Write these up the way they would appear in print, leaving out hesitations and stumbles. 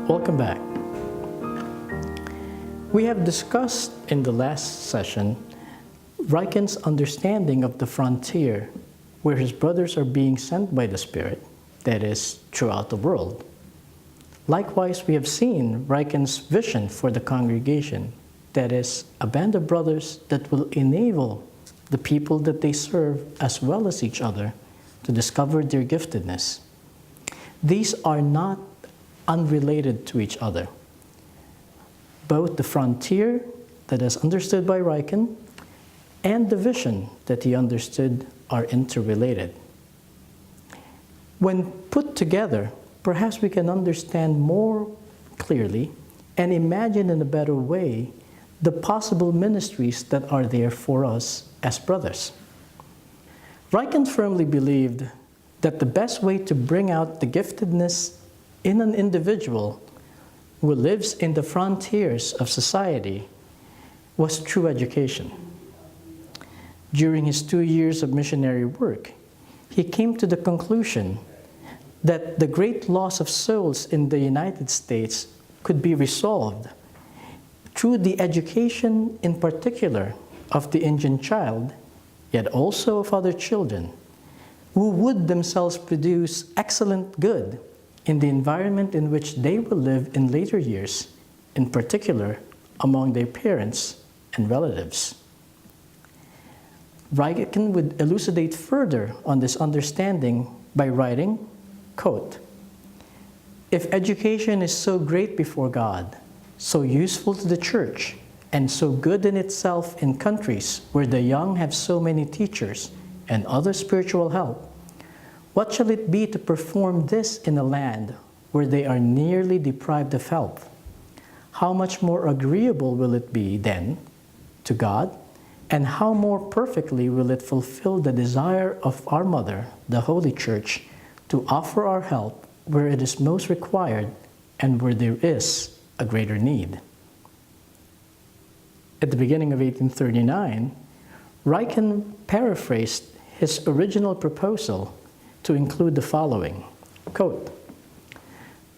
Welcome back. We have discussed in the last session Riken's understanding of the frontier where his brothers are being sent by the Spirit, that is, throughout the world. Likewise, we have seen Riken's vision for the congregation, that is, a band of brothers that will enable the people that they serve as well as each other to discover their giftedness. These are not unrelated to each other. Both the frontier that is understood by Riken and the vision that he understood are interrelated. When put together, perhaps we can understand more clearly and imagine in a better way the possible ministries that are there for us as brothers. Riken firmly believed that the best way to bring out the giftedness in an individual who lives in the frontiers of society was through education. During his 2 years of missionary work, he came to the conclusion that the great loss of souls in the United States could be resolved through the education in particular of the Indian child, yet also of other children, who would themselves produce excellent good in the environment in which they will live in later years, in particular among their parents and relatives. Riken would elucidate further on this understanding by writing, quote, "If education is so great before God, so useful to the church, and so good in itself in countries where the young have so many teachers and other spiritual help, what shall it be to perform this in a land where they are nearly deprived of help? How much more agreeable will it be then to God, and how more perfectly will it fulfill the desire of our Mother, the Holy Church, to offer our help where it is most required and where there is a greater need?" At the beginning of 1839, Riken paraphrased his original proposal to include the following, quote,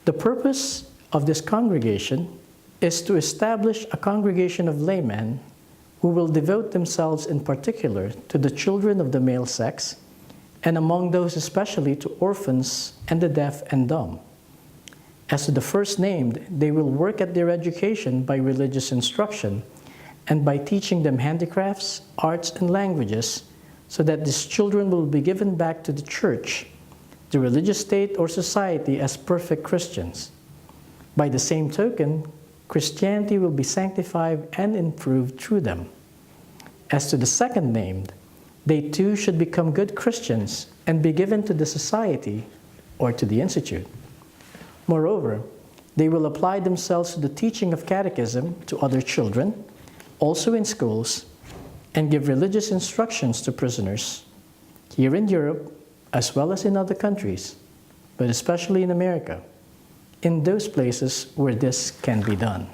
"The purpose of this congregation is to establish a congregation of laymen who will devote themselves in particular to the children of the male sex, and among those especially to orphans and the deaf and dumb. As to the first named, they will work at their education by religious instruction and by teaching them handicrafts, arts, and languages, so that these children will be given back to the church, the religious state or society as perfect Christians. By the same token, Christianity will be sanctified and improved through them. As to the second named, they too should become good Christians and be given to the society or to the institute. Moreover, they will apply themselves to the teaching of catechism to other children, also in schools, and give religious instructions to prisoners, here in Europe as well as in other countries, but especially in America, in those places where this can be done."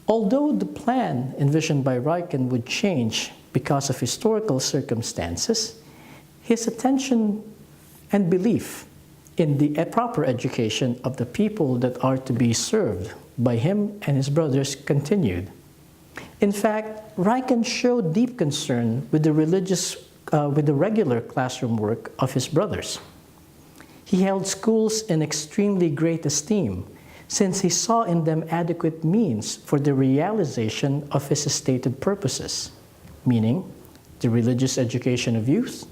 Although the plan envisioned by Riken would change because of historical circumstances, his attention and belief in the proper education of the people that are to be served by him and his brothers continued. In fact, Riken showed deep concern with the regular classroom work of his brothers. He held schools in extremely great esteem, since he saw in them adequate means for the realization of his stated purposes, meaning the religious education of youth,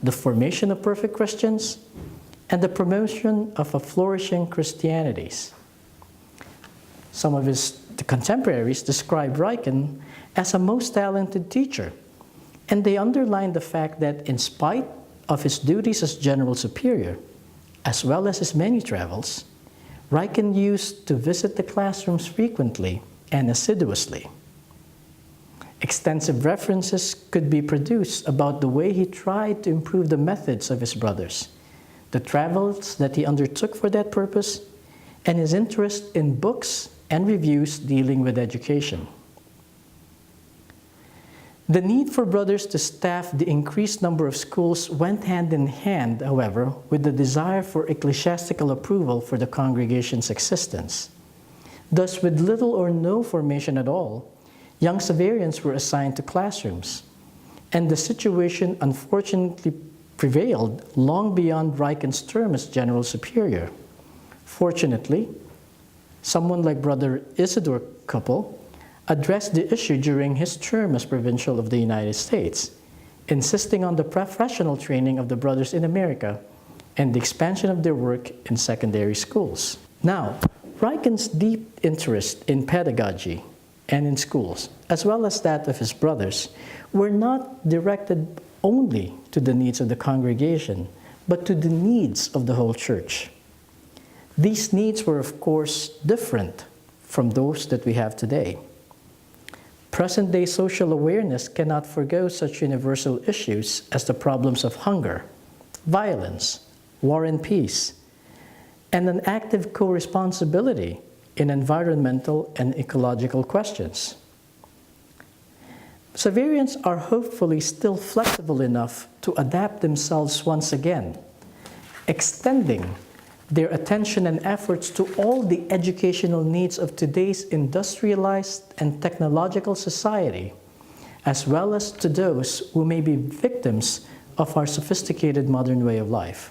the formation of perfect Christians, and the promotion of a flourishing Christianity. Some of his contemporaries described Riken as a most talented teacher, and they underlined the fact that in spite of his duties as general superior, as well as his many travels, Riken used to visit the classrooms frequently and assiduously. Extensive references could be produced about the way he tried to improve the methods of his brothers, the travels that he undertook for that purpose, and his interest in books and reviews dealing with education. The need for brothers to staff the increased number of schools went hand in hand, however, with the desire for ecclesiastical approval for the congregation's existence. Thus, with little or no formation at all, young Xaverians were assigned to classrooms, and the situation unfortunately prevailed long beyond Riken's term as General Superior. Fortunately, someone like Brother Isidore Couple addressed the issue during his term as Provincial of the United States, insisting on the professional training of the brothers in America and the expansion of their work in secondary schools. Now, Riken's deep interest in pedagogy and in schools, as well as that of his brothers, were not directed only to the needs of the congregation, but to the needs of the whole church. These needs were, of course, different from those that we have today. Present-day social awareness cannot forgo such universal issues as the problems of hunger, violence, war and peace, and an active co-responsibility in environmental and ecological questions. Xaverians are hopefully still flexible enough to adapt themselves once again, extending their attention and efforts to all the educational needs of today's industrialized and technological society, as well as to those who may be victims of our sophisticated modern way of life.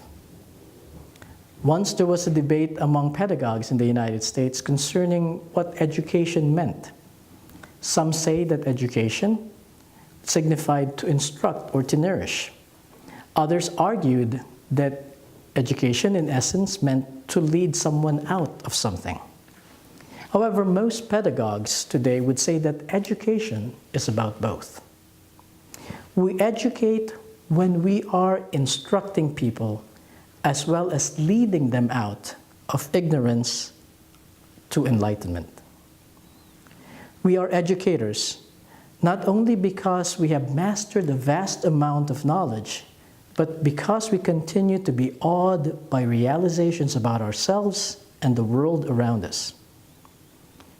Once there was a debate among pedagogues in the United States concerning what education meant. Some say that education signified to instruct or to nourish. Others argued that education, in essence, meant to lead someone out of something. However, most pedagogues today would say that education is about both. We educate when we are instructing people as well as leading them out of ignorance to enlightenment. We are educators not only because we have mastered a vast amount of knowledge, but because we continue to be awed by realizations about ourselves and the world around us.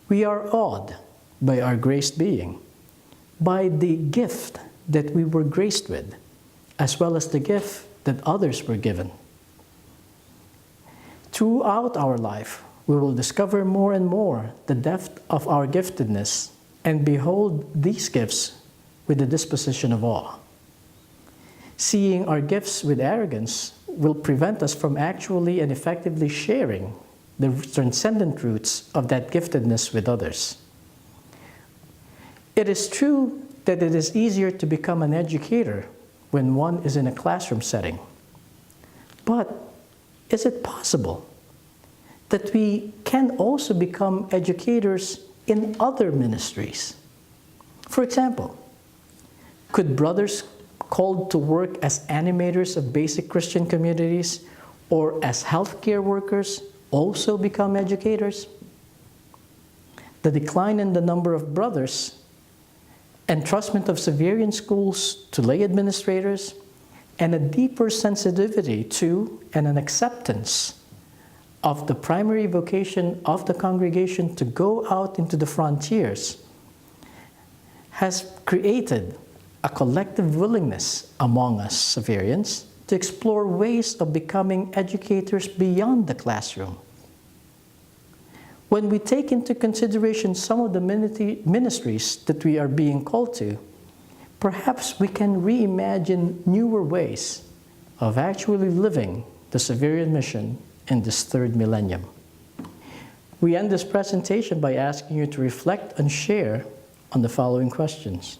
We are awed by our graced being, by the gift that we were graced with, as well as the gift that others were given. Throughout our life, we will discover more and more the depth of our giftedness and behold these gifts with the disposition of awe. Seeing our gifts with arrogance will prevent us from actually and effectively sharing the transcendent roots of that giftedness with others. It is true that it is easier to become an educator when one is in a classroom setting. But is it possible that we can also become educators in other ministries? For example, could brothers called to work as animators of basic Christian communities or as healthcare workers also become educators? The decline in the number of brothers, entrustment of Xaverian schools to lay administrators, and a deeper sensitivity to and an acceptance of the primary vocation of the congregation to go out into the frontiers has created a collective willingness among us Xaverians to explore ways of becoming educators beyond the classroom. When we take into consideration some of the ministries that we are being called to, perhaps we can reimagine newer ways of actually living the Xaverian mission in this third millennium. We end this presentation by asking you to reflect and share on the following questions.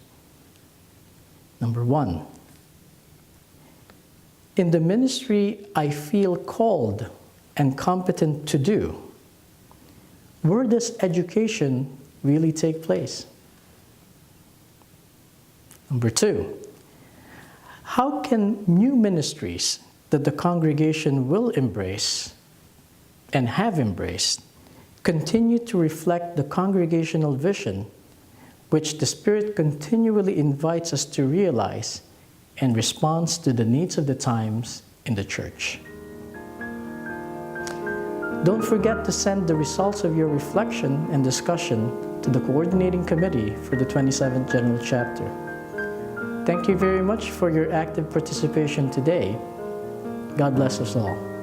Number 1, in the ministry I feel called and competent to do, where does education really take place? Number 2, how can new ministries that the congregation will embrace and have embraced continue to reflect the congregational vision which the Spirit continually invites us to realize in response to the needs of the times in the church? Don't forget to send the results of your reflection and discussion to the Coordinating Committee for the 27th General Chapter. Thank you very much for your active participation today. God bless us all.